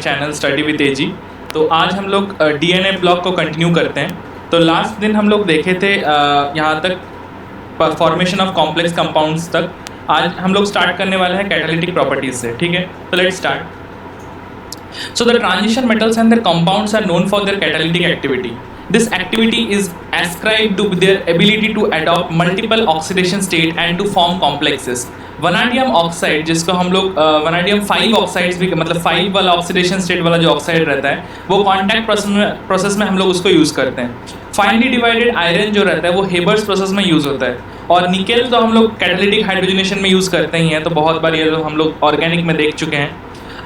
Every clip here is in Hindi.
चैनल स्टडी विद एजी। तो आज हम लोग डीएनए ब्लॉक को कंटिन्यू करते हैं। तो लास्ट दिन हम लोग देखे थे यहाँ तक फॉर्मेशन ऑफ कॉम्प्लेक्स कंपाउंड्स तक। आज हम लोग स्टार्ट करने वाले हैं कैटालिटिक प्रॉपर्टीज से। ठीक है, तो let's start. So the transition metals and their compounds are known for their catalytic activity. This activity is ascribed to their ability to adopt multiple oxidation state and to form complexes. Vanadium oxide, जिसको हम लोग वनाडियम 5 ऑक्साइड्स भी, मतलब 5 वाला ऑक्सीडेशन स्टेट वाला जो ऑक्साइड रहता है, वो कॉन्टैक्ट प्रोसेस में हम लोग उसको यूज़ करते हैं। फाइनली डिवाइडेड आयरन जो रहता है वो हेबर्स प्रोसेस में यूज़ होता है। और निकेल तो हम लोग कैटालिटिक हाइड्रोजनेशन में यूज़ करते ही हैं, तो बहुत बार ये तो हम लोग ऑर्गेनिक में देख चुके हैं।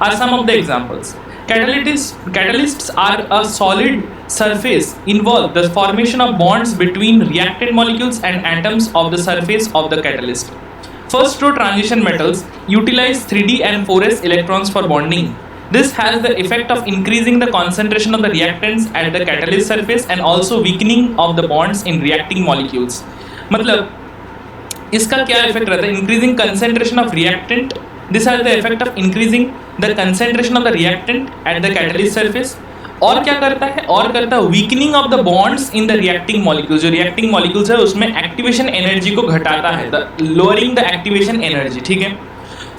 Are some of the examples. Catalysts are a solid surface involve the formation of bonds between reactant molecules and atoms of the surface of the catalyst. First row transition metals utilize 3d and 4s electrons for bonding. This has the effect of increasing the concentration of the reactants at the catalyst surface and also weakening of the bonds in reacting molecules. मतलब इसका क्या इफेक्ट रहता है? Increasing concentration of reactant. This has the effect of increasing the concentration of the reactant at the catalyst surface. और क्या करता है? और करता है weakening of the bonds in the reacting molecules. जो reacting molecules है उसमें activation energy को घटाता है, lowering the activation energy. ठीक है?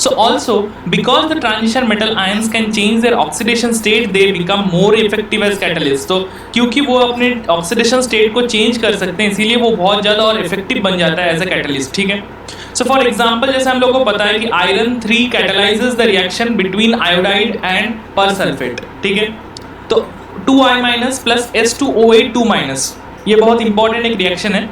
So also because the transition metal ions can change their oxidation state, they become more effective as catalysts. तो क्योंकि वो अपने oxidation state को change कर सकते हैं, इसीलिए वो बहुत ज़्यादा और effective बन जाता है as a catalyst. ठीक है? So for example, जैसे हम लोग को पता है कि iron 3 catalyzes the reaction between iodide and persulfate. ठीक है? तो 2I- plus S2O8 2-, ये बहुत इंपॉर्टेंट एक रिएक्शन है।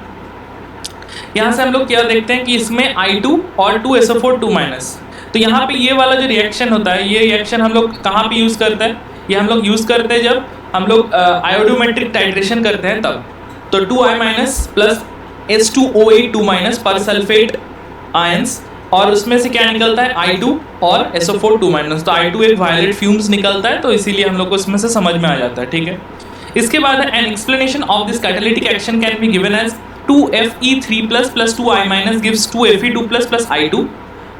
यहाँ से हम लोग क्या देखते हैं कि इसमें I2 और 2SO4 2-। तो यहाँ पे ये वाला जो रिएक्शन होता है, ये रिएक्शन हम लोग कहाँ पे यूज़ करते हैं? ये हम लोग यूज़ करते हैं जब हम लोग आयोडोमेट्रिक टाइट्रेशन करते हैं तब। तो 2I- plus S2O8 2- परसल्फेट आयंस, और उसमें से क्या निकलता है? I2 और SO4 2-। तो I2 एक वायलेट फ्यूम्स निकलता है, तो इसीलिए हम लोग को इसमें से समझ में आ जाता है। ठीक है, इसके बाद an explanation of this catalytic action can be given as 2Fe3+ plus 2I- gives 2Fe2+ plus I2,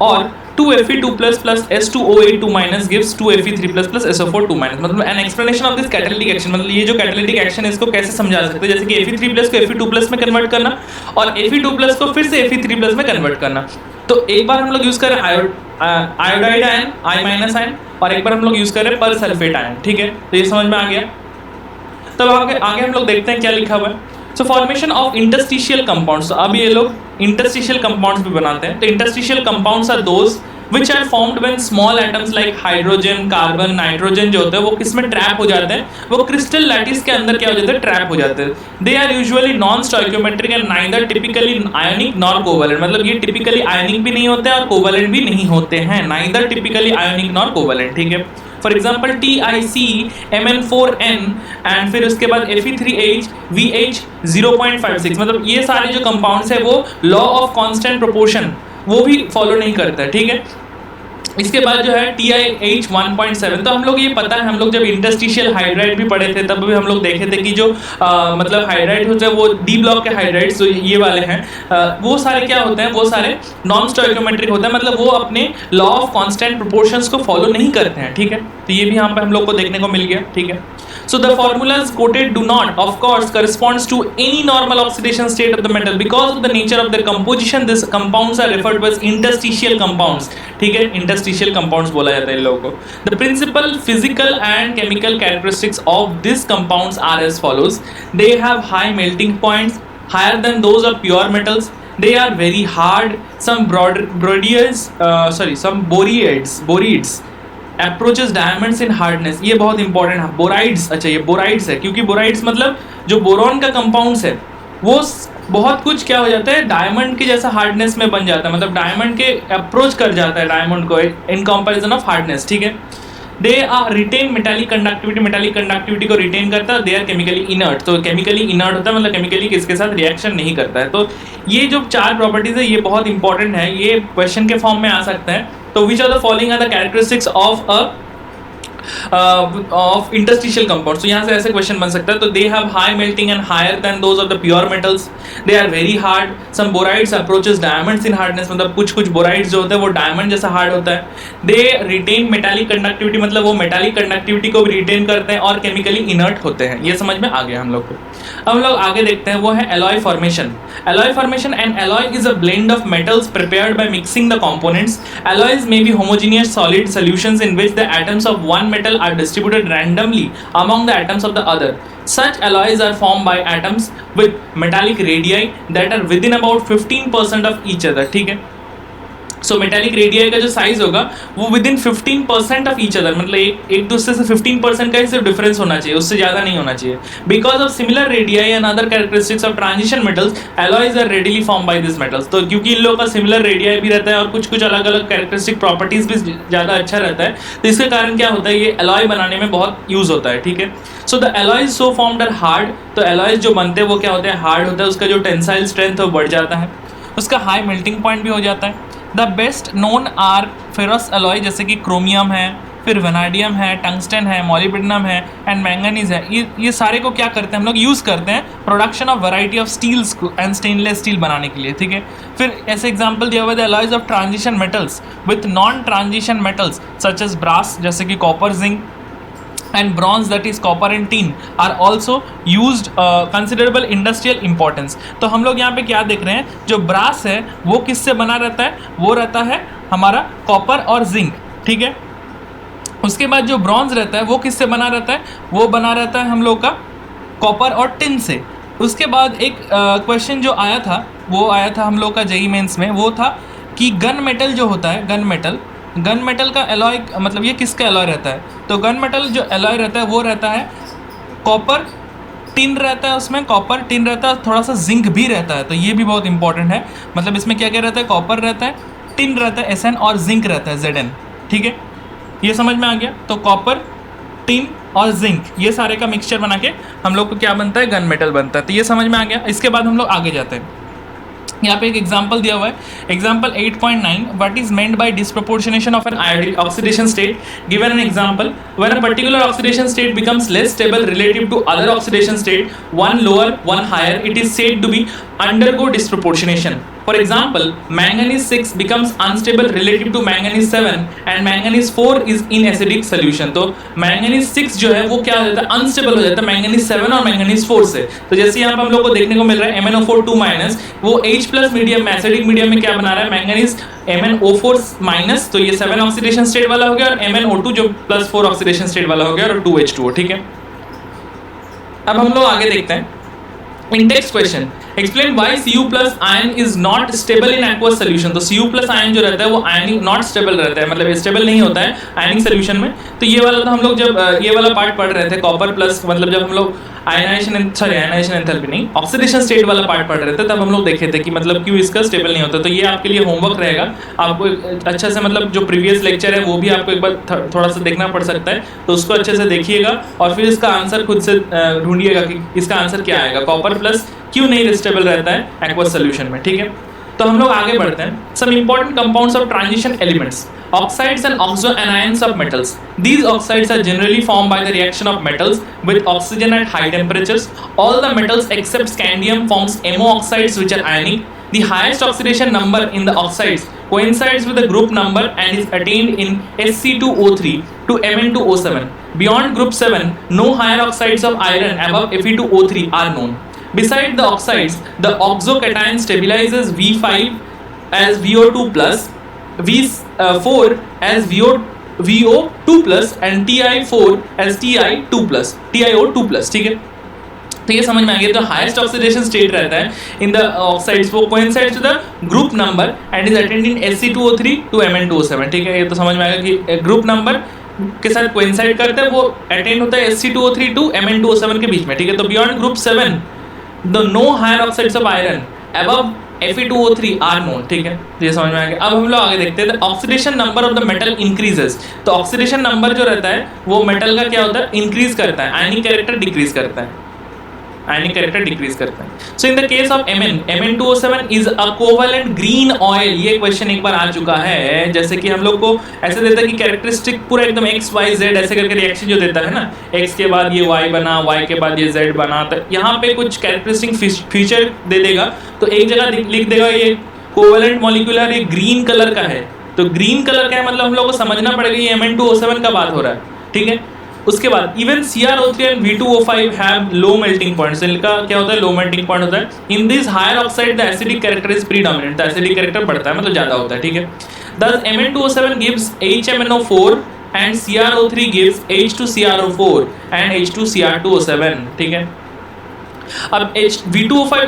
और 2Fe2+ plus S2O8 2- gives 2Fe3+ plus SO4 2-। मतलब N explanation of this catalytic action, मतलब ये जो कैटालिटिक एक्शन है इसको कैसे समझा सकते हैं? जैसे कि Fe3+ को Fe2+ में कन्वर्ट करना और Fe2+ को फिर से Fe3+ में कन्वर्ट करना। तो एक बार हम लोग यूज़ करें आयोडाइड आयन I- आयन, और एक बार हम लोग यूज़ करें परसल्फेट आयन। ठीक है, तो ये समझ में आ गया। तब आगे हम लोग देखते हैं क्या लिखा हुआ है। सो फॉर्मेशन ऑफ इंटरस्टिशियल कंपाउंड्स। तो अब ये लोग इंटरस्टिशियल कंपाउंड्स भी बनाते हैं। तो interstitial compounds are those which are formed when small atoms like hydrogen, carbon, nitrogen जो होते हैं वो किसमें ट्रैप हो जाते हैं? वो क्रिस्टल लैटिस के अंदर क्या हो जाते हैं? ट्रैप हो जाते हैं। They are usually non-stoichiometric and neither typically ionic nor covalent. मतलब ये typically ionic भी नहीं होते और covalent भी नहीं होते हैं। Neither typically ionic nor covalent. ठीक है? फॉर एग्जाम्पल TiCMN4N एंड फिर उसके बाद Fe3H VH 0.56, मतलब ये सारे जो कंपाउंड्स है वो लॉ ऑफ कांस्टेंट प्रोपोर्शन वो भी फॉलो नहीं करता है। ठीक है, इसके बाद जो है TiH 1.7। तो हम लोग ये पता है, हम लोग जब इंटरस्टिशियल हाइड्राइड भी पढ़े थे तब भी हम लोग देखे थे कि जो मतलब हाइड्राइड होते हैं वो डी ब्लॉक के हाइड्राइड्स जो ये वाले हैं वो सारे क्या होते हैं? वो सारे नॉन स्टोइकोमेट्रिक होते हैं, मतलब वो अपने लॉ ऑफ कांस्टेंट प्रोपोर्शंस को फॉलो नहीं करते हैं। ठीक है, तो ये भी यहाँ पर हम लोग को देखने को मिल गया। ठीक है, so the formulas quoted do not of course corresponds to any normal oxidation state of the metal because of the nature of their composition. These compounds are referred to as interstitial compounds. ठीक है, interstitial compounds बोला जाता है इन लोगों को। The principal physical and chemical characteristics of these compounds are as follows. They have high melting points, higher than those of pure metals. They are very hard. Some boreids approaches diamonds in hardness. ये बहुत इंपॉर्टेंट है। बोराइड्स, अच्छा ये बोराइड्स है, क्योंकि बोराइड्स मतलब जो बोरॉन का कंपाउंड्स है वो बहुत कुछ क्या हो जाता है? डायमंड के जैसा हार्डनेस में बन जाता है, मतलब डायमंड के अप्रोच कर जाता है डायमंड को इन कंपैरिजन ऑफ हार्डनेस। ठीक है, they are retain metallic conductivity को रिटेन करता है। दे आर केमिकली इनर्ट, तो केमिकली इनर्ट होता है मतलब केमिकली किसके साथ रिएक्शन नहीं करता है। तो ये जो 4 प्रॉपर्टीज है ये बहुत इंपॉर्टेंट है, ये क्वेश्चन के फॉर्म में आ सकता है। तो which are the following are the characteristics of a of interstitial compounds. तो यहाँ से ऐसे क्वेश्चन बन सकता है। तो they have high melting and higher than those of the pure metals, they are very hard, some borides approaches diamonds in hardness, मतलब कुछ बोराइड्स जो होते हैं वो डायमंड जैसा हार्ड होता है। दे रिटेन मेटालिक कंडक्टिविटी, मतलब वो मेटालिक कंडक्टिविटी को भी रिटेन करते हैं और केमिकली इनर्ट होते हैं। ये समझ में आ गया हम लोग को। अब हम लोग आगे देखते हैं, वो है alloy formation. Alloy formation, and alloy is a blend of metals prepared by mixing the components. Alloys may be homogeneous solid solutions in which the atoms of one metal are distributed randomly among the atoms of the other. Such alloys are formed by atoms with metallic radii that are within about 15% of each other. ठीक है, सो मेटालिक रेडियाई का जो साइज होगा वो with in 15% of each other, मतलब एक दूसरे से 15% का ही सिर्फ डिफरेंस होना चाहिए, उससे ज़्यादा नहीं होना चाहिए। Because of similar radii and other characteristics of transition metals, alloys are readily form by this metals. तो क्योंकि इन लोगों का सिमिलर रेडियाई भी रहता है और कुछ अलग अलग कैरेक्टरिस्टिक प्रॉपर्टीज भी ज़्यादा अच्छा रहता है, तो इसके कारण क्या होता है, ये एलॉय बनाने में बहुत यूज होता है। ठीक है, so the alloys so formed are hard. तो एलॉयज जो बनते हैं वो क्या होते हैं, हार्ड होता है, उसका जो टेंसाइल स्ट्रेंथ है वो बढ़ जाता है, उसका हाई मेल्टिंग पॉइंट भी हो जाता है। The best known are ferrous alloy, जैसे कि क्रोमियम है, फिर वेनाडियम है, टंगस्टन है, मॉलिब्डेनम है एंड मैंगनीज है। ये सारे को क्या करते हैं हम लोग, यूज़ करते हैं production of variety of steels and stainless steel बनाने के लिए। ठीक है, फिर ऐसे एग्जांपल दिया हुआ है, the alloys of transition metals with non transition metals such as brass, जैसे कि copper, zinc and bronze, that is copper and tin, are also used considerable industrial importance। तो हम लोग यहाँ पे क्या देख रहे हैं, जो ब्रास है वो किससे बना रहता है, वो रहता है हमारा कॉपर और जिंक। ठीक है, उसके बाद जो ब्रॉन्ज रहता है वो किससे बना रहता है, वो बना रहता है हम लोग का कॉपर और टिन से। उसके बाद एक क्वेश्चन जो आया था वो आया था हम लोग का जेईई मेंस में, वो था कि गन मेटल जो होता है, गन मेटल का एलॉय, मतलब ये किसका एलॉय रहता है, तो गन मेटल जो एलॉय रहता है वो रहता है कॉपर टिन रहता है, उसमें कॉपर टिन रहता है, थोड़ा सा जिंक भी रहता है। तो ये भी बहुत इंपॉर्टेंट है, मतलब इसमें क्या क्या रहता है, कॉपर रहता है, टिन रहता है Sn, और जिंक रहता है Zn। ठीक है, ये समझ में आ गया। तो कॉपर, टिन और जिंक, ये सारे का मिक्सचर बना के हम लोग को क्या बनता है, गन मेटल बनता है। तो ये समझ में आ गया। इसके बाद हम लोग आगे जाते हैं, यहाँ पे एक एग्जाम्पल दिया हुआ है, example 8.9, what is meant by disproportionation of an iodic oxidation state. Given an example, when a particular oxidation state becomes less stable relative to other oxidation state, one lower one higher, it is said to be undergo disproportionation. For example, manganese 6 becomes unstable relative to manganese 7 and manganese 4 is in acidic solution। तो manganese 6 जो है वो क्या हो जाता है, अनस्टेबल हो जाता है manganese 7 और manganese 4 से। तो जैसे यहाँ पर हम लोग को देखने को मिल रहा है MnO4 2-, वो H+ मीडियम, एसिडिक मीडियम में क्या बना रहा है, मैंगनीज MnO4-, तो ये 7 ऑक्सीडेशन स्टेट वाला हो गया, और MnO2 जो +4 ऑक्सीडेशन स्टेट वाला हो गया, और 2H2O। ठीक है, अब हम लोग आगे देखते हैं। In text question, explain why Cu+ ion is not stable in aqueous solution। तो Cu+ ion जो रहता है वो आयनिक नॉट स्टेबल रहता है, मतलब स्टेबल नहीं होता है आयनिक सोल्यूशन में। तो ये वाला तो हम लोग जब ये वाला पार्ट पढ़ रहे थे, कॉपर प्लस, मतलब जब हम लोग आयनाइजेशन एंथैल्पी नहीं, ऑक्सीडेशन स्टेट वाला पार्ट पढ़ रहे थे, तब हम लोग देखे थे कि मतलब क्यों इसका स्टेबल नहीं होता। तो ये आपके लिए होमवर्क रहेगा, आपको अच्छा से, मतलब जो प्रीवियस लेक्चर है वो भी आपको एक बार थोड़ा सा देखना पड़ सकता है, तो उसको अच्छे से देखिएगा और फिर इसका आंसर खुद से ढूंढिएगा कि इसका आंसर क्या आएगा, कॉपर प्लस क्यों नहीं स्टेबल रहता है एक्वस सोल्यूशन में। ठीक है, तो हम लोग आगे बढ़ते हैं। Some important compounds of transition elements, oxides and oxoanions of metals. These oxides are generally formed by the reaction of metals with oxygen at high temperatures. All the metals except scandium forms MO oxides which are ionic. The highest oxidation number in the oxides coincides with the group number and is attained in Sc2O3 to Mn2O7. Beyond group 7, no higher oxides of iron above Fe2O3 are known. Besides the oxides, the oxocation stabilizes V5 as VO2+, V4 as VO2+ and TI4 as TiO2+। ठीक है, तो ये समझ में आ गया। तो हाईएस्ट ऑक्सीडेशन स्टेट रहता है इन द ऑक्साइड्स, वो coincides with the group number and is attained in Sc2O3 to Mn2O7। ठीक है, ये तो समझ में आएगा कि ग्रुप नंबर के साथ कोइंसाइड करता है, वो अटेंड होता है Sc2O3 टू Mn2O7 के बीच में। ठीक है, तो beyond group 7 the no higher oxides of iron above Fe2O3 are known. ठीक है, ये समझ में आ गया। अब हम लोग आगे देखते हैं, oxidation number of the metal increases. तो ऑक्सीडेशन नंबर जो रहता है वो मेटल का क्या होता है, इंक्रीज करता है, आयनिक कैरेक्टर डिक्रीज करता है। आयनिक कैरेक्टर डिक्रीज करते हैं। So in the case of Mn2O7 is a covalent green oil. ये क्वेश्चन एक बार आ चुका है, जैसे कि हम लोग को ऐसे देता है कि कैरेक्टरिस्टिक पूरा एकदम XYZ ऐसे करके रिएक्शन जो देता है ना, X के बाद ये Y बना, Y के बाद ये Z बना, तो यहाँ पे कुछ कैरेक्टरिस्टिक फीचर दे देगा, तो एक जगह लिख देगा ये कोवेलेंट मॉलिक्यूलर ये ग्रीन कलर का है। तो ग्रीन कलर का है मतलब हम लोग को समझना पड़ेगा ये Mn2O7 का बात हो रहा है, ठीक है। उसके बाद even CrO3 and V2O5 have low melting points. इनका क्या होता है, लो मेल्टिंग पॉइंट होता है। In this higher oxide the acidic character is predominant, तो एसिडिक कैरेक्टर बढ़ता है मतलब ज्यादा होता है, ठीक है। Thus Mn2O7 gives HMnO4 and CrO3 gives H2CrO4 and H2Cr2O7, ठीक है। अब V2O5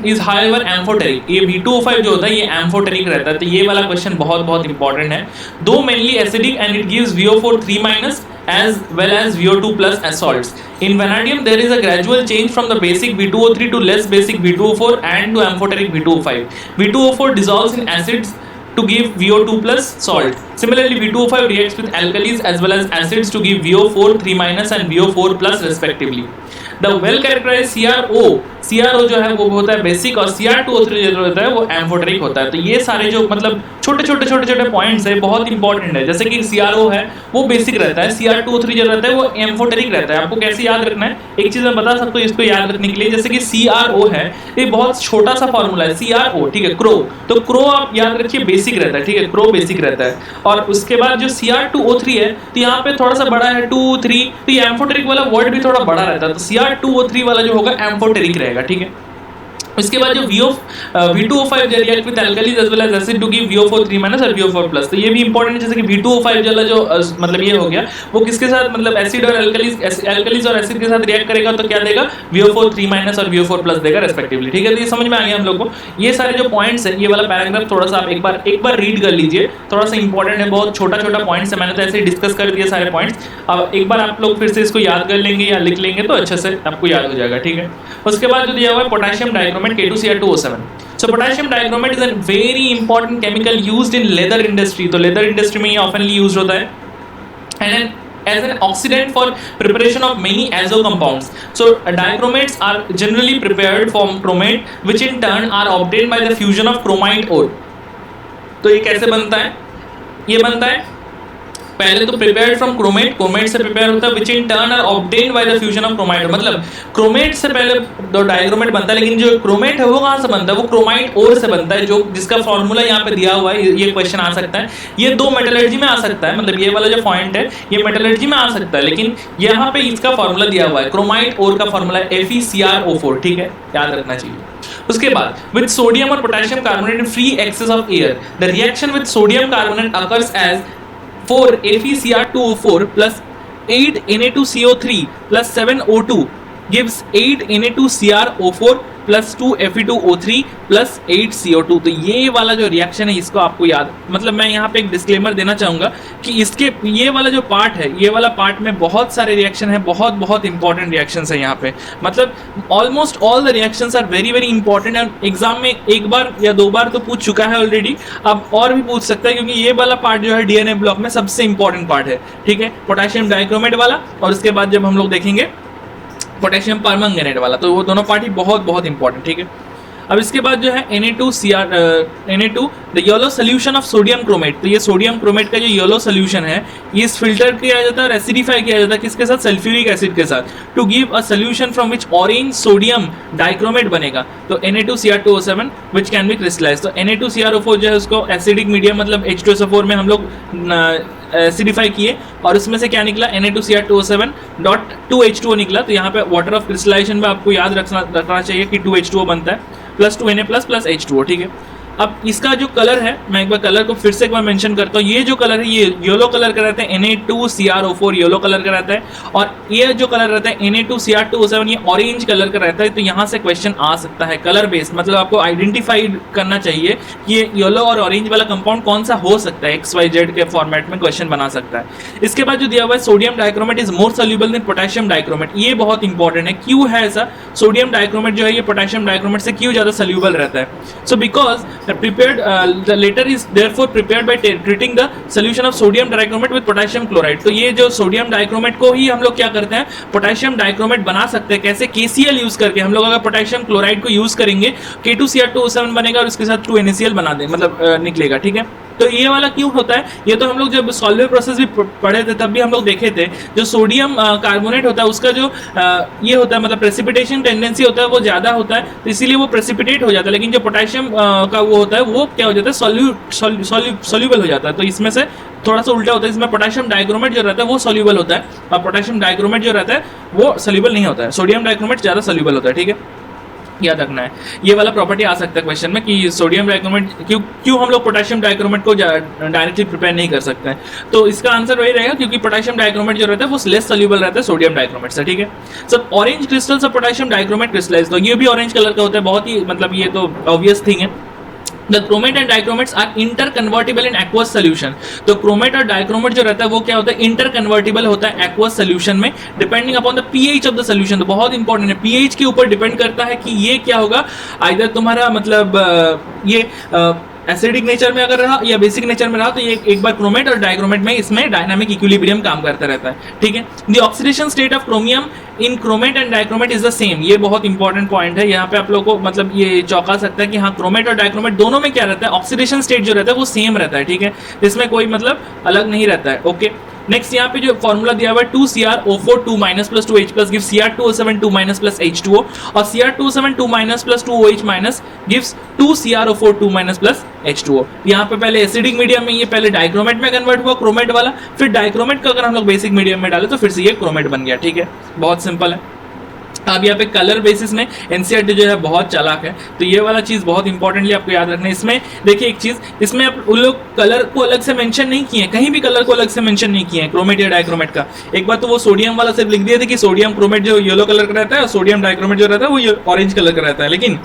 is however amphoteric। ये V2O5 जो होता है ये amphoteric रहता है, तो ये वाला क्वेश्चन बहुत बहुत इंपॉर्टेंट है। दो mainly acidic and it gives VO4 3- as well as VO2 plus as salts. In vanadium there is a gradual change from the basic V2O3 to less basic V2O4 and to amphoteric V2O5. V2O4 dissolves in acids to give VO2 plus salt. Similarly, V2O5 reacts with alkalis as well as acids to give VO4 3- and VO4 plus respectively. The well characterized CrO जो है वो होता है बेसिक, और Cr2O3 जो होता है वो एम्फोटेरिक होता है। तो ये सारे जो मतलब छोटे छोटे पॉइंट्स है बहुत इंपॉर्टेंट है। जैसे कि CrO है वो बेसिक रहता है, Cr2O3 जो रहता है वो एम्फोटेरिक रहता है। आपको कैसे याद रखना है, एक चीज मैं बता सकता हूँ इसको याद रखने के लिए। जैसे कि CrO है ये बहुत छोटा सा फॉर्मूला है, CrO, ठीक है। क्रो, तो क्रो आप याद रखिए बेसिक रहता है, ठीक है, क्रो बेसिक रहता है। और उसके बाद जो Cr2O3 है तो यहाँ पे थोड़ा सा बड़ा है 2 3, तो ये एम्फोटेरिक वाला वर्ड भी थोड़ा बड़ा रहता है, तो Cr2O3 वाला जो होगा एम्फोटेरिक रहेगा, ठीक है। इसके बाद जो V2O5 react with alkalis as well as acid to give VO4 3- और VO4 प्लस, तो ये भी इंपॉर्टेंट है। जैसे कि V2O5 वाला जो मतलब ये हो गया वो किसके साथ मतलब एसिड और एल्कालीज और एसिड के साथ रिएक्ट करेगा तो क्या देगा, VO4 3- और VO4 प्लस देगा रेस्पेक्टिवली, ठीक है। तो ये समझ में आ गया हम लोग को। ये सारे जो पॉइंट्स है, ये वाला पैराग्राफ थोड़ा सा आप एक बार रीड कर लीजिए, थोड़ा सा इंपॉर्टेंट है, बहुत छोटा पॉइंट्स है। मैंने तो ऐसे डिस्कस कर दिए सारे पॉइंट्स। अब एक बार आप लोग फिर से इसको याद कर लेंगे या लिख लेंगे तो अच्छे से आपको याद हो जाएगा, ठीक है। उसके बाद जो दिया हुआ है potassium dichromate K2Cr2O7। So potassium dichromate is a very important chemical used in leather industry। तो leather industry में ये oftenly used होता है, and as an oxidant for preparation of many azo compounds. So dichromates are generally prepared from chromate, which in turn are obtained by the fusion of chromite ore। तो ये कैसे बनता है, ये बनता है पहले तो प्रिपेयर्ड फ्रॉम क्रोमेट, क्रोमेट से प्रिपेयर होता है, which in turn are obtained by the fusion of chromite. मतलब क्रोमेट से पहले दो डाइक्रोमेट बनता है, लेकिन जो क्रोमेट है वो कहाँ से बनता है, वो क्रोमाइट ओर से बनता है, जो जिसका फॉर्मूला यहाँ पे दिया हुआ है। ये क्वेश्चन आ सकता है, ये दो मेटलर्जी में आ सकता है, मतलब ये वाला जो पॉइंट है ये मेटलर्जी में आ सकता है, लेकिन यहाँ पे इसका फॉर्मूला दिया हुआ है, क्रोमाइट ओर का फॉर्मूला FeCrO4, ठीक है, याद रखना चाहिए। उसके बाद विद सोडियम और potassium carbonate in free access of air, the reaction with sodium carbonate occurs as 4 FeCr2O4 plus 8 Na2CO3 plus 7 O2 gives 8 Na2CrO4 plus 2 Fe2O3 plus 8 CO2। तो ये वाला जो रिएक्शन है इसको आपको याद, मतलब मैं यहाँ पे एक डिस्क्लेमर देना चाहूँगा कि इसके ये वाला जो पार्ट है, ये वाला पार्ट में बहुत सारे रिएक्शन है, बहुत इंपॉर्टेंट रिएक्शंस है यहाँ पे। मतलब almost all the reactions are very important, and exam में एक बार या दो बार तो पूछ चुका है ऑलरेडी, अब और भी पूछ सकता है, क्योंकि ये वाला पार्ट जो है डीएनए ब्लॉक में सबसे इंपॉर्टेंट पार्ट है, ठीक है, पोटेशियम डाइक्रोमेट वाला, और उसके बाद जब हम लोग देखेंगे पोटेशियम परमंगनेट वाला, तो वो दोनों पार्टी बहुत इंपॉर्टेंट, ठीक है। अब इसके बाद जो है Na2 the yellow solution of sodium chromate. तो ये सोडियम क्रोमेट का जो येलो सोल्यूशन है ये फिल्टर किया जाता है और एसिडिफाई किया जाता है किसके साथ, सल्फ्यूरिक एसिड के साथ, to give a solution from which orange sodium dichromate बनेगा। तो Na2Cr2O7 which can be crystallise. तो Na2CrO4 जो है उसको एसिडिक मीडियम मतलब H2SO4 में हम लोग एसिडिफाई किए, और उसमें से क्या निकला, Na2Cr2O7.2H2O निकला। तो यहाँ पे वाटर ऑफ क्रिस्टलाइजेशन में आपको याद रखना चाहिए कि 2H2O बनता है प्लस 2Na प्लस H2O, ठीक है। अब इसका जो कलर है, मैं एक बार कलर को फिर से एक बार मेंशन करता हूँ, ये जो कलर है ये येलो कलर का रहता है, Na2CrO4 येलो कलर का रहता है, और ये जो कलर रहता है Na2Cr2O7 ये ऑरेंज कलर का रहता है। तो यहाँ से क्वेश्चन आ सकता है कलर बेस्ड, मतलब आपको आइडेंटिफाई करना चाहिए कि ये येलो और ऑरेंज वाला कंपाउंड कौन सा हो सकता है, XYZ के फॉर्मेट में क्वेश्चन बना सकता है। इसके बाद जो दिया हुआ है sodium dichromate is more soluble than potassium dichromate, ये बहुत इंपॉर्टेंट है। क्यों है ऐसा, सोडियम डाइक्रोमेट जो है ये पोटेशियम डाइक्रोमेट से क्यों ज़्यादा सोल्यूबल रहता है, so because prepared the latter is therefore prepared by treating the solution of sodium dichromate with potassium chloride। तो ये जो सोडियम डाइक्रोमेट को ही हम लोग क्या करते हैं, पोटेशियम डाइक्रोमेट बना सकते हैं। कैसे? KCl यूज करके। हम लोग अगर पोटेशियम क्लोराइड को यूज करेंगे K2Cr2O7 बनेगा और उसके साथ 2NaCl बना दें, मतलब निकलेगा, ठीक है। तो ये वाला क्यों होता है? ये तो हम लोग जब सॉल्वेबल प्रोसेस भी पढ़े थे तब भी हम लोग देखे थे, जो सोडियम कार्बोनेट होता है उसका जो ये होता है, मतलब प्रेसिपिटेशन टेंडेंसी होता है वो ज़्यादा होता है, तो इसीलिए वो प्रेसिपिटेट हो जाता है। लेकिन जो पोटेशियम का वो होता है वो क्या हो जाता है, सॉल्यूबल हो जाता है। तो इसमें से थोड़ा सा उल्टा होता है, इसमें पोटेशियम डाइक्रोमेट जो रहता है वो सॉल्यूबल होता है और पोटेशियम डाइक्रोमेट जो रहता है वो सॉल्यूबल नहीं होता है। सोडियम डाइक्रोमेट ज़्यादा सॉल्यूबल होता है, ठीक है, याद रखना है। ये वाला प्रॉपर्टी आ सकता है क्वेश्चन में कि सोडियम डाइक्रोमेट क्यों हम लोग पोटेशियम डाइक्रोमेट को डायरेक्टली प्रिपेयर नहीं कर सकते हैं। तो इसका आंसर वही रहेगा क्योंकि पोटेशियम डाइक्रोमेट जो रहता है वो लेस सॉल्यूबल रहता है सोडियम डाइक्रोमेट से, ठीक है। सब orange crystals of potassium dichromate crystallise, तो ये भी ऑरेंज कलर का होता है, बहुत ही मतलब ये तो ऑब्वियस थिंग है। The chromate and dichromates are interconvertible in aqueous solution। तो क्रोमेट और डाइक्रोमेट जो रहता है वो क्या होता है, इंटरकन्वर्टिबल होता है aqueous solution में, depending upon the pH of the solution. तो बहुत इंपॉर्टेंट है, pH के ऊपर डिपेंड करता है कि ये क्या होगा, आइदर तुम्हारा मतलब ये एसिडिक नेचर में अगर रहा या बेसिक नेचर में रहा, तो ये एक बार क्रोमेट और डाइक्रोमेट में इसमें डायनामिक इक्विलिब्रियम काम करता रहता है, ठीक है। The oxidation state of chromium in chromate and dichromate is the same. ये बहुत इंपॉर्टेंट पॉइंट है, यहाँ पे आप लोगों को मतलब ये चौंका सकता है कि हाँ क्रोमेट और डाइक्रोमेट दोनों में क्या रहता है, ऑक्सीडेशन स्टेट जो रहता है वो सेम रहता है, ठीक है, इसमें कोई मतलब अलग नहीं रहता है, ओके। नेक्स्ट यहाँ पे जो फॉर्मूला दिया हुआ है 2Cr O4 2- plus 2H plus gives Cr2O7 2- plus H2O और Cr2O7 2- plus 2OH- gives 2CrO4 2- plus H2O। यहाँ पे पहले एसिडिक मीडियम में ये पहले डाइक्रोमेट में कन्वर्ट हुआ क्रोमेट वाला, फिर डाइक्रोमेट का अगर हम लोग बेसिक मीडियम में डाले तो फिर से ये क्रोमेट बन गया, ठीक है, बहुत सिंपल है। अब यहाँ पे कलर बेसिस में एनसीईआरटी जो है बहुत चालाक है, तो ये वाला चीज़ बहुत इंपॉर्टेंटली आपको याद रखना है। इसमें देखिए एक चीज़, इसमें आप उन लोग कलर को अलग से मेंशन नहीं किए, कहीं भी कलर को अलग से मेंशन नहीं किए हैं क्रोमेट या डाइक्रोमेट का। एक बार तो वो सोडियम वाला सिर्फ लिख दिए थे कि सोडियम क्रोमेट जो येलो कलर का रहता है और सोडियम डाइक्रोमेट जो रहता है वो ऑरेंज कलर का रहता है। लेकिन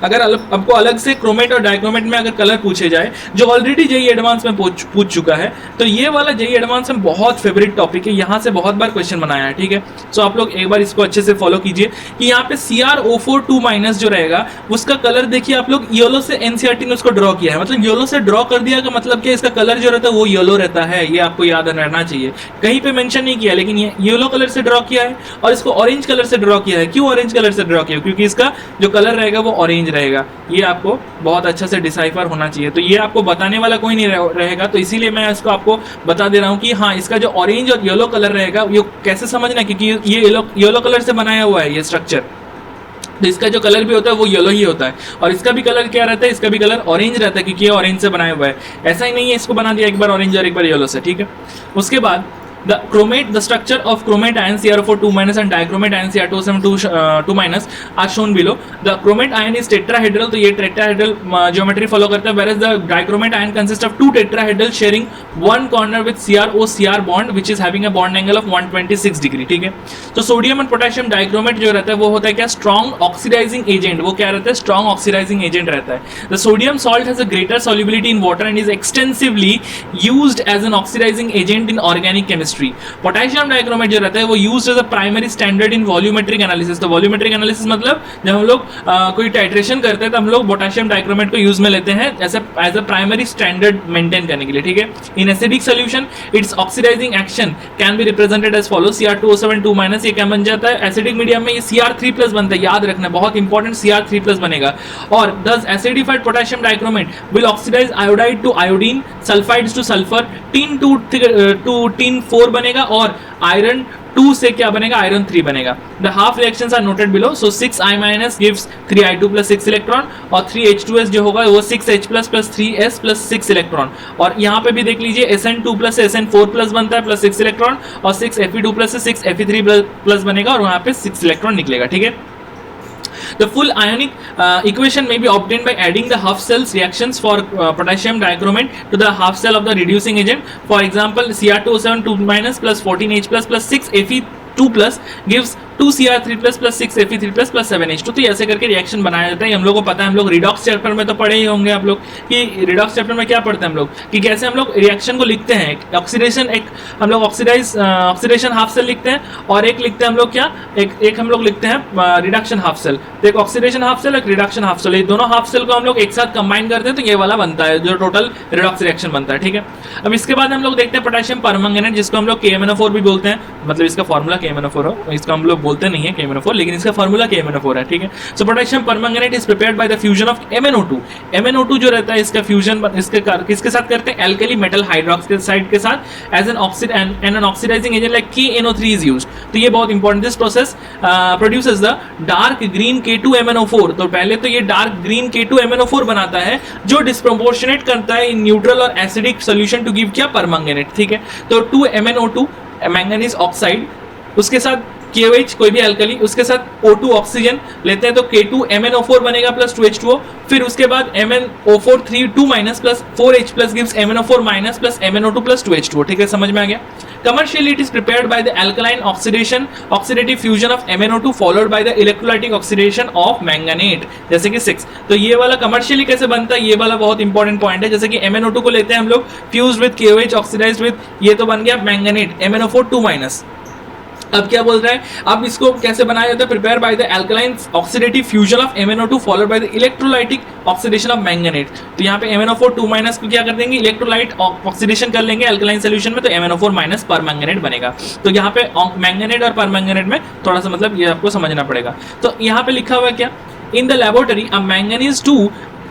अगर आपको अलग से क्रोमेट और डाइक्रोमेट में अगर कलर पूछे जाए, जो ऑलरेडी जेईई एडवांस में पूछ चुका है, तो ये वाला जेईई एडवांस में बहुत फेवरेट टॉपिक है, यहाँ से बहुत बार क्वेश्चन बनाया है, ठीक है। सो आप लोग एक बार इसको अच्छे से फॉलो कीजिए कि यहाँ पे CrO4 2- जो रहेगा उसका कलर देखिए आप लोग येलो से एनसीईआरटी ने उसको ड्रॉ किया है, मतलब येलो से ड्रॉ कर दिया का मतलब कि इसका कलर जो रहता है वो येलो रहता है, ये आपको याद रहना चाहिए। कहीं पे मेंशन नहीं किया, लेकिन ये येलो कलर से ड्रॉ किया है और इसको ऑरेंज कलर से ड्रॉ किया है। क्यों ऑरेंज कलर से ड्रॉ किया? क्योंकि इसका जो कलर रहेगा वो ऑरेंज रहेगा, ये आपको बहुत अच्छा से डिसाइफर होना चाहिए। तो ये आपको बताने वाला कोई नहीं रहेगा, तो इसीलिए मैं इसको आपको बता दे रहा हूँ कि हाँ इसका जो ऑरेंज और येलो कलर रहेगा ये कैसे समझना, क्योंकि ये येलो कलर से बनाया हुआ है ये स्ट्रक्चर, तो इसका जो कलर भी होता है वो येलो ही होता है और इसका भी कलर क्या रहता है, इसका भी कलर ऑरेंज रहता है क्योंकि ये ऑरेंज से बनाया हुआ है। ऐसा ही नहीं है इसको बना दिया एक बार ऑरेंज और एक बार येलो से, ठीक है। उसके बाद the structure of chromate ion CrO4 2- and dichromate ion Cr2O7 2- are shown below। the chromate ion is tetrahedral, तो ये tetrahedral geometry follow करता है, whereas the dichromate ion consists of two tetrahedral sharing one corner with CrO-Cr bond which is having a bond angle of 126 degree, ठीक है। तो सोडियम एंड पोटेशियम डाइक्रोमेट जो रहता है वो होता है क्या, स्ट्रॉन्ग ऑक्सीडाइजिंग एजेंट, वो क्या रहता है, स्ट्रॉन्ग ऑक्सीडाइजिंग एजेंट रहता है। The sodium salt has a greater solubility in water and is extensively used as an oxidising agent in organic chemistry. Potassium dichromate जो रहता है वो used as a primary standard in volumetric analysis. तो वॉल्यूमेट्रिक एनालिसिस मतलब जब हम लोग कोई टाइट्रेशन करते हैं तो हम लोग पोटेशियम डाइक्रोमेट को यूज में लेते हैं as a primary standard maintain करने के लिए, ठीक है। In acidic solution its oxidising action can be represented as follow, Cr2O7 2- ये क्या बन जाता है, एसिडिक मीडियम में ये Cr3+ बनता है, याद रखना बहुत इंपॉर्टेंट, Cr3+ बनेगा। और this acidified potassium dichromate will oxidise iodide to iodine, sulphides to sulphur, tin to tin 4 बनेगा और आयरन 2 से क्या बनेगा, आयरन 3 बनेगा। The half reactions are noted below. So 6I- gives 3I2 + 6 electron और 3H2S जो होगा वो 6H+ + 3S + 6 इलेक्ट्रॉन। और यहाँ पे भी देख लीजिए SN2+ से SN4+ बनता है प्लस 6 इलेक्ट्रॉन और 6Fe2+ से 6Fe3+ बनेगा और वहाँ पे 6 इलेक्ट्रॉन निकलेगा, ठीक है। The full ionic equation may be obtained by adding the half cells reactions for potassium dichromate to the half cell of the reducing agent. For example, Cr2O7 2- plus 14H+ plus 6Fe2+ gives 2Cr3 plus 6Fe3 plus 7H2। तो ऐसे करके रिएक्शन बनाया जाता है। हम लोग को पता है, हम लोग रिडॉक्स चैप्टर में तो पढ़े ही होंगे आप लोग कि रिडॉक्स चैप्टर में क्या पढ़ते हैं हम लोग कि कैसे हम लोग रिएक्शन को लिखते हैं। ऑक्सीडेशन, एक हम लोग ऑक्सीडेशन हाफ सेल लिखते हैं और एक लिखते हैं हम लोग क्या, एक हम लोग लिखते हैं रिडक्शन हाफ सेल। तो एक ऑक्सीडेशन हाफ सेल, एक रिडक्शन हाफ सेल, ये दोनों हाफ सेल को हम लोग एक साथ कंबाइन करते हैं तो ये वाला बनता है जो टोटल रिडॉक्स रिएक्शन बनता है। ठीक है, अब इसके बाद हम लोग देखते हैं पोटेशियम परमंगनेट, जिसको हम लोग KMnO4 भी बोलते हैं। मतलब इसका फॉर्मूला KMnO4 हो, इसका हम लोग बोलते नहीं है KMnO4, लेकिन इसका फॉर्मूला KMnO4 है। ठीक है, so potassium permanganate is prepared by the fusion of MnO2। MnO2 जो रहता है इसका फ्यूजन किसके साथ करते हैं, एल्कली मेटल हाइड्रोक्साइड के साथ as an oxidising agent like KNO3 is used. तो ये बहुत important, this process produces the dark green K2MnO4। तो पहले तो ये डार्क ग्रीन K2MnO4 बनाता है जो डिस्प्रोपोर्शनेट करता है इन न्यूट्रल और एसिडिक सॉल्यूशन टू गिव क्या, परमंगनेट। ठीक है, तो 2MnO2 मैंगनीज ऑक्साइड, उसके साथ KOH कोई भी एल्कली, उसके साथ O2 ऑक्सीजन लेते हैं तो K2MnO4 बनेगा प्लस 2H2O। फिर उसके बाद MnO4 3 minus plus 4H plus gives MnO4 minus plus MnO2 plus 2H2O। ठीक है, समझ में आ गया। Commercially it is prepared by the alkaline oxidative fusion of MnO2 followed by the electrolytic oxidation of manganate, जैसे कि 6। तो ये वाला कमर्शियली कैसे बनता है, ये वाला बहुत इंपॉर्टेंट पॉइंट है। जैसे कि MnO2 को लेते हैं हम लोग, fuse with KOH oxidised with, ये तो बन गया मैंगनेट MnO4 2 माइनस। अब क्या बोल रहा है, अब इसको कैसे बनाया जाता है, prepare by the alkaline oxidative fusion of MnO2 followed by the electrolytic oxidation of manganate. तो यहाँ पे MnO4 2 माइनस को क्या कर देंगे, इलेक्ट्रोलाइट ऑक्सीडेशन कर लेंगे अल्कलाइन सॉल्यूशन में, तो MnO4 माइनस परमैंगनेट बनेगा। तो यहाँ पे मैंगनेट और परमैंगनेट में थोड़ा सा मतलब ये आपको समझना पड़ेगा। तो यहाँ पे लिखा हुआ है क्या, in the laboratory a manganese 2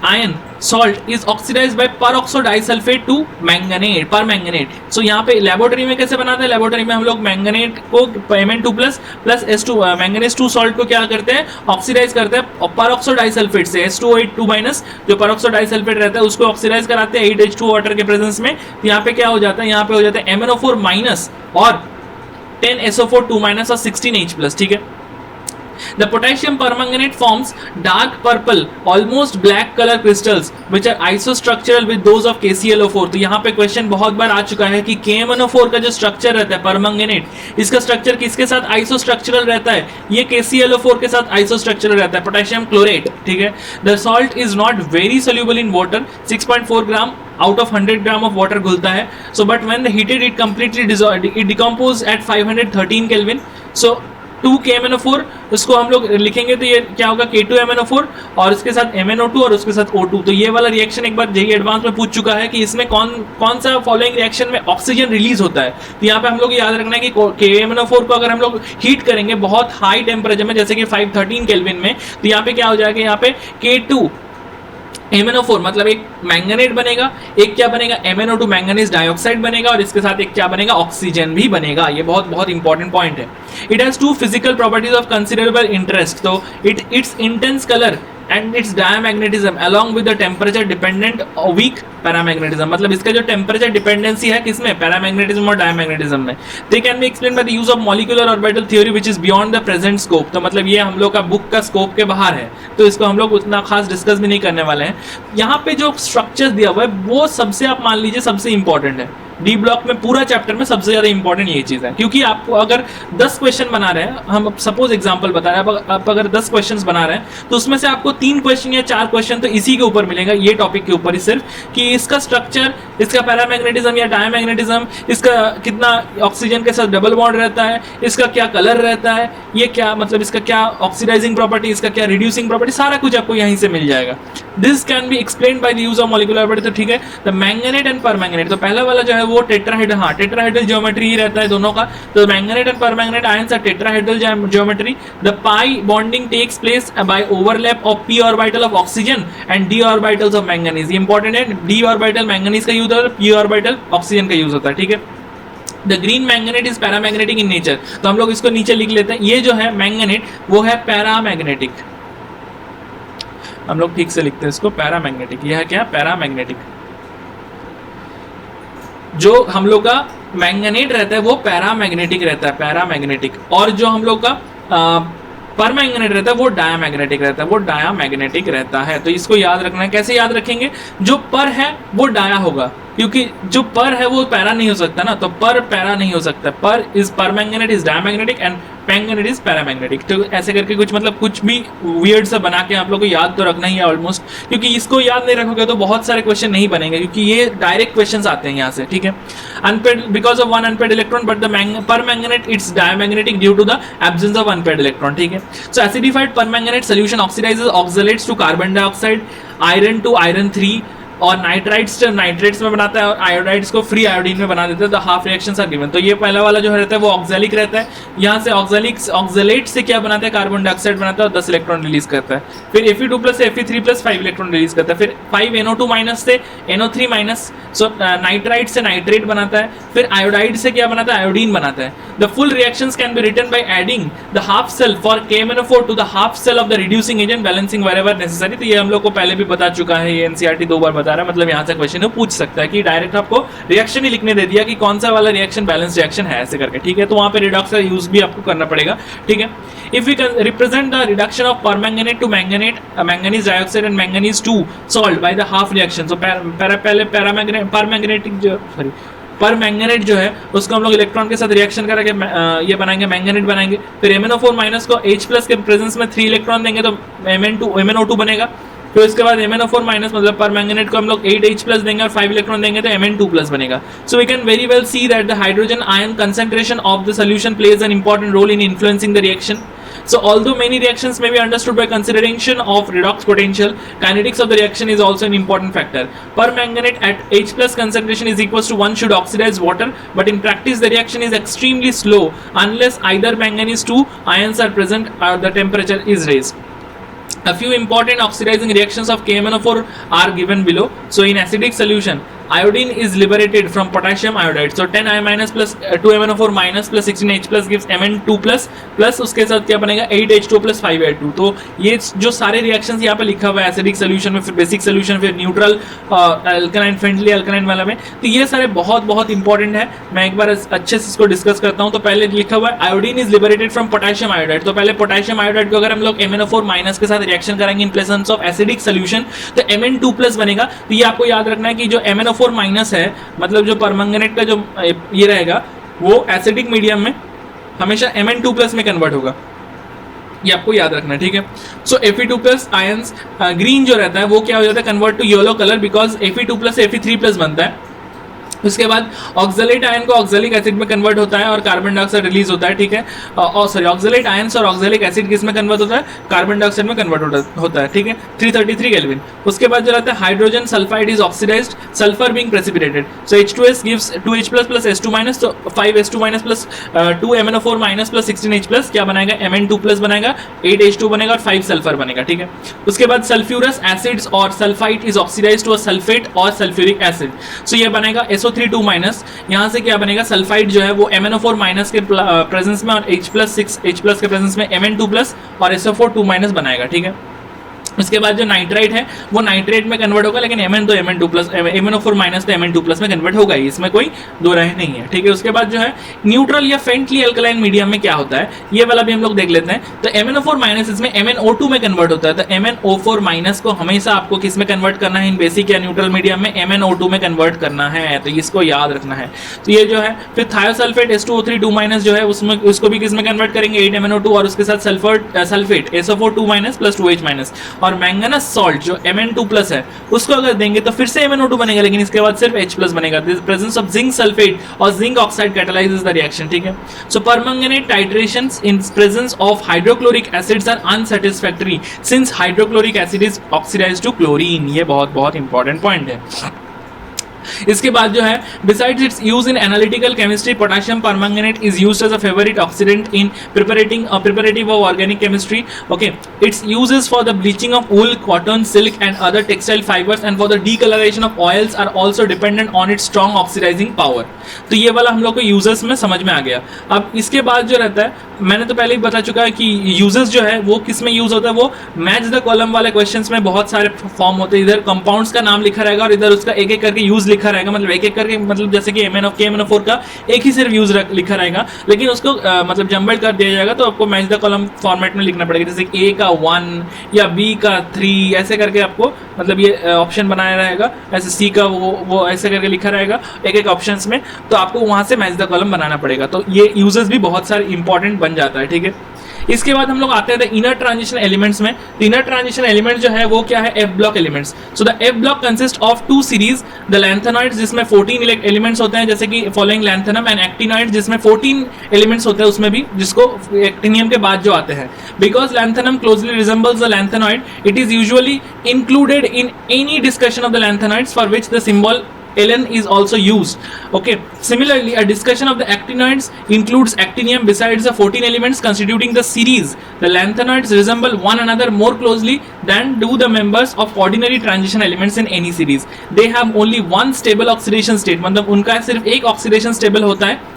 iron salt is oxidized by peroxodisulfate to manganate, permanganate। so यहाँ पे लेबोरेटरी में कैसे बनाते हैं, लेबोरेटरी में हम लोग मैंगनेट को Mn2 plus S2 manganese 2 salt को क्या करते हैं, ऑक्सीडाइज करते हैं पेरोक्सोडाइसल्फेट से, S2O8 2 माइनस जो पेरोक्सोडाइसल्फेट रहता है उसको ऑक्सीडाइज कराते हैं 8H2 वाटर के प्रेजेंस में। तो यहाँ पे क्या हो जाता है, यहाँ पे हो जाता है MnO4 माइनस और 10SO4 2 माइनस और 16H प्लस। ठीक है, the potassium permanganate forms dark purple almost black color crystals which are isostructural with those of KClO4। तो यहाँ पे क्वेश्चन बहुत बार आ चुका है कि KMnO4 का जो स्ट्रक्चर रहता है परमंगनेट, इसका स्ट्रक्चर किसके साथ आइसोस्ट्रक्चरल रहता है, ये KClO4 के साथ आइसोस्ट्रक्चरल रहता है, पोटेशियम क्लोरेट। ठीक है, the salt is not very soluble in water, 6.4 gram out of 100 gram of water घुलता है। so but when heated it completely dissolved, it decomposes at 513 Kelvin। so 2 KMnO4 उसको हम लोग लिखेंगे तो ये क्या होगा, K2MnO4 और इसके साथ MnO2 और उसके साथ O2। तो ये वाला रिएक्शन एक बार जेईई एडवांस में पूछ चुका है कि इसमें कौन सा फॉलोइंग रिएक्शन में ऑक्सीजन रिलीज होता है। तो यहाँ पे हम लोग याद रखना है कि KMnO4 को अगर हम लोग हीट करेंगे बहुत हाई टेम्परेचर में, जैसे कि 513 केल्विन में, तो यहाँ पे क्या हो जाएगा, यहाँ पे K2 MnO4 मतलब एक मैंगनेट बनेगा, एक क्या बनेगा MnO2 मैंगनीज डाइऑक्साइड बनेगा और इसके साथ एक क्या बनेगा, ऑक्सीजन भी बनेगा। ये बहुत बहुत इंपॉर्टेंट पॉइंट है। It has 2 physical properties of considerable interest. तो it's intense colour and its diamagnetism along with the temperature dependent weak paramagnetism। मतलब इसका जो टेम्परेचर डिपेंडेंसी है किसमें, पैरामैग्नेटिज्म और डायमैग्नेटिज्म में। they can be explained by the use of molecular orbital theory which is beyond the present scope। तो मतलब ये हम लोग का बुक का स्कोप के बाहर है, तो इसको हम लोग उतना खास डिस्कस भी नहीं करने वाले हैं। यहाँ पे जो स्ट्रक्चर दिया हुआ है वो सबसे आप मान लीजिए सबसे इंपॉर्टेंट है। डी ब्लॉक में पूरा चैप्टर में सबसे ज्यादा इंपॉर्टेंट ये चीज है, क्योंकि आपको अगर 10 क्वेश्चन बना रहे हैं, हम सपोज एग्जांपल बता रहे हैं, आप अगर 10 क्वेश्चंस बना रहे हैं तो उसमें से आपको 3 क्वेश्चन या 4 क्वेश्चन तो इसी के ऊपर मिलेगा, ये टॉपिक के ऊपर ही सिर्फ, कि इसका स्ट्रक्चर, इसका पैरामैग्नेटिज्म या डायमैग्नेटिज्म, इसका कितना ऑक्सीजन के साथ डबल बॉन्ड रहता है, इसका क्या कलर रहता है, ये क्या मतलब इसका क्या ऑक्सीडाइजिंग प्रॉपर्टी, इसका क्या रिड्यूसिंग प्रॉपर्टी, सारा कुछ आपको यहीं से मिल जाएगा। This can be explained by the use of molecular orbital. तो ठीक है, द मैंगनेट एंड परमैंगनेट, तो पहला वाला जो है वो टेट्राहेड्रल, हाँ टेट्राहेड्रल ज्योमेट्री ही रहता है दोनों का। तो manganate and permanganate ions are tetrahedral geometry. The pi bonding takes place by overlap of p orbital of oxygen and d orbitals of manganese. ये इंपॉर्टेंट है, d ऑर्बिटल मैंगनीज का यूज होता है, p ऑर्बिटल ऑक्सीजन का यूज होता है। ठीक है, the green manganate is paramagnetic in nature. तो हम लोग इसको नीचे लिख लेते हैं, ये जो है मैंगनेट वो है पैरामैग्नेटिक, हम लोग ठीक से लिखते हैं इसको पैरामैग्नेटिक। यह है क्या, पैरामैग्नेटिक। जो हम लोग का मैंगनेट रहता है वो पैरामैग्नेटिक रहता है, पैरामैग्नेटिक। और जो हम लोग का परमैंगनेट रहता है वो डायामैग्नेटिक रहता है, वो डायामैग्नेटिक रहता है। तो इसको याद रखना है। कैसे याद रखेंगे, जो पर है वो डाया होगा, क्योंकि जो पर है वो पैरा नहीं हो सकता ना, तो पर पैरा नहीं हो सकता। पर is permanganate is diamagnetic and magnet is paramagnetic. तो ऐसे करके कुछ मतलब कुछ भी वियर्ड सा बना के आप लोग को याद तो रखना ही है ऑलमोस्ट, क्योंकि इसको याद नहीं रखोगे तो बहुत सारे क्वेश्चन नहीं बनेंगे, क्योंकि ये डायरेक्ट क्वेश्चंस आते हैं यहाँ से, ठीक है। Unpaired because of one unpaired electron but the permanganate it's diamagnetic due to the absence of unpaired electron, ठीक है। So acidified permanganate solution oxidises oxalates to carbon dioxide, iron two iron 3 और नाइट्राइट्स नाइट्रेट्स में बनाता है और आयोडाइड्स को फ्री आयोडीन में बना देता है। The half reactions are given. तो ये पहला वाला जो रहता है वो ऑक्सैलिक रहता है, यहाँ से ऑक्सलेट से क्या बनाता है, कार्बन डाइऑक्साइड बनाता है और 10 इलेक्ट्रॉन रिलीज करता है। फिर Fe2+ से Fe3+ 5 इलेक्ट्रॉन रिलीज करता है। फिर 5 NO2- से NO3-, सो नाइट्राइट से नाइट्रेट बनाता है। फिर आयोडाइड से क्या बनाता है, आयोडीन बनाता है। The full reactions can be written by adding the half cell for KMnO4 to the half cell of the reducing agent, balancing wherever necessary. तो ये हम लोग को पहले भी बता चुका है, ये NCERT 2 बार बता रहा है, मतलब यहाँ से क्वेश्चन पूछ सकता है कि डायरेक्ट आपको रिएक्शन ही लिखने दे दिया कि कौन सा वाला रिएक्शन बैलेंस रिएक्शन है, ऐसे करके, ठीक है। तो वहां पे रिडॉक्स का यूज भी आपको करना पड़ेगा, ठीक है। If we represent the reduction of permanganate to manganate, manganese dioxide and manganese two salt by the half reaction, so पहले परमैंगनेट जो है उसको हम लोग इलेक्ट्रॉन के साथ रिएक्शन करके ये बनाएंगे, मैंगनेट बनाएंगे। फिर MnO4- को H+ के प्रेजेंस में 3 इलेक्ट्रॉन देंगे तो MnO2 बनेगा। फिर उसके बाद MnO4- मतलब परमैंगनेट को हम लोग 8H+ देंगे और 5 इलेक्ट्रॉन देंगे तो Mn2+ बनेगा। So we can very well see that the hydrogen ion concentration of the solution plays an important role in influencing the reaction. So although many reactions may be understood by consideration of redox potential, kinetics of the reaction is also an important factor. Permanganate at H+ concentration is equals to 1 should oxidize water, but in practice the reaction is extremely slow unless either manganese 2 ions are present or the temperature is raised. A few important oxidizing reactions of KMnO4 are given below. So in acidic solution, iodine is liberated from potassium iodide. So 10I- plus 2MnO4- plus 16H+ gives Mn2+ plus उसके साथ क्या बनेगा 8H2 plus 5H2. तो ये जो सारे रिएक्शंस यहाँ पे लिखा हुआ है एसिडिक सोल्यूशन में, फिर बेसिक सोल्यूशन, फिर न्यूट्रल अल्कलाइन, फ्रेंडली अल्कलाइन वाला में, तो ये सारे बहुत बहुत इंपॉर्टेंट है. मैं एक बार अच्छे से इसको डिस्कस करता हूँ. तो पहले लिखा हुआ है iodine is liberated from potassium iodide. तो पहले पोटेशियम आयोडाइड को अगर हम लोग MnO4- के साथ रिएक्शन करेंगे इन प्रेजेंस ऑफ एसिडिक सोल्यूशन तो Mn2+ बनेगा. तो ये आपको याद रखना है कि जो MnO4- है, मतलब जो परमैंगनेट का जो ये रहेगा वो एसिडिक मीडियम में हमेशा Mn2+ में कन्वर्ट होगा. ये आपको याद रखना है, ठीक है. सो Fe2+ आयंस ग्रीन जो रहता है वो क्या हो जाता है, convert to yellow colour, because Fe2+ से Fe3+ बनता है. उसके बाद ऑक्सलेट आयन को ऑक्सैलिक एसिड में कन्वर्ट होता है और कार्बन डाइऑक्साइड रिलीज होता है, ठीक है. सॉरी, ऑक्सलेट आयंस और ऑक्सैलिक एसिड किस में कन्वर्ट होता है, कार्बन डाइऑक्साइड में कन्वर्ट होता है, ठीक है. 333 केल्विन. उसके बाद जो रहता है hydrogen sulphide is oxidised, sulphur being precipitated. So H2S gives 2H+ plus S2-, तो 5S2- plus 2 MnO4- plus 16H+ क्या बनाएगा, Mn2+ बनाएगा, 8H2 बनेगा और 5 सल्फर बनेगा, ठीक है. उसके बाद सल्फ्यूरस एसिड्स और sulphide is oxidised to a sulphate और सल्फ्यूरिक एसिड. सो ये बनेगा SO3-2-. यहाँ से क्या बनेगा, सल्फाइड जो है वो MnO4- के प्रेजेंस में और H+6H+ के प्रेजेंस में Mn2+ और SO4-2- बनाएगा, ठीक है. उसके बाद जो नाइट्राइट है वो नाइट्रेट में कन्वर्ट होगा, लेकिन Mn तो Mn2+, MnO4- तो Mn2+ में कन्वर्ट होगा ही, इसमें कोई दो राय नहीं है, ठीक है. उसके बाद जो है न्यूट्रल या फेंटली अल्कलाइन मीडियम में क्या होता है, ये वाला भी हम लोग देख लेते हैं. तो MnO4- इसमें MnO2 में कन्वर्ट होता है. तो MnO4- को हमेशा आपको किस में कन्वर्ट करना है, इन बेसिक या न्यूट्रल मीडियम में MnO2 में कन्वर्ट करना है. तो इसको याद रखना है. तो ये जो है फिर थायोसल्फेट H2O3- जो है उसमें उसको भी किस में कन्वर्ट करेंगे, 8MnO2 और उसके साथ सल्फेट SO4-2- plus 2H-. और मैंगनस सॉल्ट जो Mn2+ है उसको अगर देंगे तो फिर से MnO2 बनेगा, लेकिन इसके बाद सिर्फ H+ बनेगा. This presence of zinc sulphate और zinc oxide catalyses the reaction, ठीक है. So permanganate titrations in presence of hydrochloric acids are unsatisfactory since hydrochloric acid is oxidised to chlorine. ये बहुत बहुत इंपॉर्टेंट पॉइंट है. इसके बाद जो है besides its use in analytical chemistry, potassium permanganate is used as a favorite oxidant in preparative of organic chemistry. Okay, its uses for the bleaching of wool, cotton, silk and other textile fibers and for the decoloration of oils are also dependent on its strong oxidizing power. तो ये वाला हम लोग को यूजेस में समझ में आ गया. अब इसके बाद जो रहता है, मैंने तो पहले ही बता चुका है कि यूजेस जो है वो किस में यूज होता है, वो मैच द कॉलम वाले क्वेश्चंस में बहुत सारे फॉर्म होते हैं. इधर कंपाउंड्स का नाम लिखा रहेगा और इधर उसका एक एक करके यूज लिखा रहेगा, मतलब एक एक करके, मतलब जैसे कि MnO4 का एक ही सिर्फ यूज लिखा रहेगा, लेकिन उसको मतलब जम्बल्ड कर दिया जाएगा, तो आपको मैच द कॉलम फॉर्मेट में लिखना पड़ेगा, जैसे A का 1 या B का 3 ऐसे करके आपको मतलब ये ऑप्शन बनाया रहेगा, ऐसे C का वो ऐसे करके लिखा रहेगा एक एक ऑप्शंस में, तो आपको वहां से मैच द कॉलम बनाना पड़ेगा। तो ये यूजेस भी बहुत सारे इंपॉर्टेंट बन जाता है, ठीक है। इसके बाद हम लोग आते हैं इनर ट्रांजिशन एलिमेंट्स में। इनर ट्रांजिशन एलिमेंट जो है वो क्या है, F block elements. So the F block consist of 2 series, the lanthanoids जिसमें 14 एलिमेंट्स होते हैं, जैसे कि फॉलोइंग लैंथेनम, एंड एक्टिनॉइड्स जिसमें 14 एलिमेंट्स होते हैं उसमें भी, जिसको एक्टिनियम के बाद जो आते हैं। Because lanthanum closely resembles the lanthanoid, it is usually included in any discussion of the lanthanoids for which the symbol Ln is also used. Okay. Similarly, a discussion of the actinoids includes actinium besides the 14 elements constituting the series. The lanthanoids resemble one another more closely than do the members of ordinary transition elements in any series. They have only one stable oxidation state. मतलब उनका सिर्फ एक oxidation stable होता है.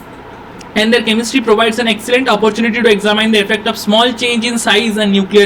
And their chemistry provides an excellent opportunity to examine the effect of small change in size and nuclear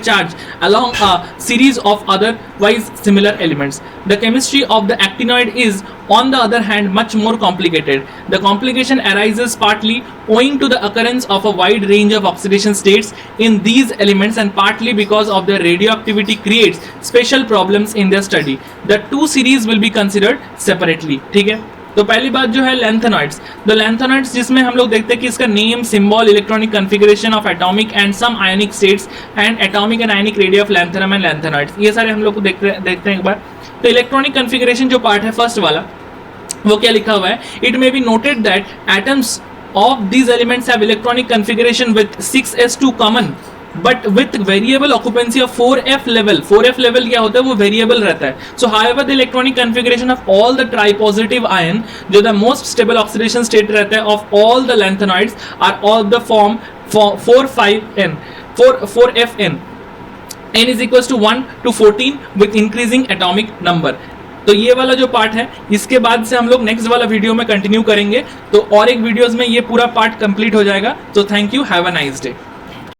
charge along a series of otherwise similar elements. The chemistry of the actinoid is, on the other hand, much more complicated. The complication arises partly owing to the occurrence of a wide range of oxidation states in these elements and partly because of their radioactivity creates special problems in their study. The two series will be considered separately. ठीक है। तो पहली बात जो है लैंथेनॉइड्स, द लैंथेनॉइड्स जिसमें हम लोग देखते हैं कि इसका name, symbol, electronic configuration of atomic and some ionic states and atomic and ionic radio of lanthanum and lanthanoids, ये सारे हम लोग को देखते हैं एक बार। तो इलेक्ट्रॉनिक कन्फिगरेशन जो पार्ट है फर्स्ट वाला, वो क्या लिखा हुआ है, it may be noted that atoms of these elements have electronic configuration with 6s2 common but with variable occupancy of 4f level. 4f level क्या होता है, वो variable रहता है. So however the electronic configuration of all the tripositive ion, जो the most stable oxidation state रहता है of all the lanthanoids, are all the form 4fn. n is equals to 1 to 14 with increasing atomic number. तो ये वाला जो पार्ट है, इसके बाद से हम लोग नेक्स्ट वाला वीडियो में कंटिन्यू करेंगे, तो और एक वीडियोस में ये पूरा पार्ट कंप्लीट हो जाएगा. तो thank you, have a nice day.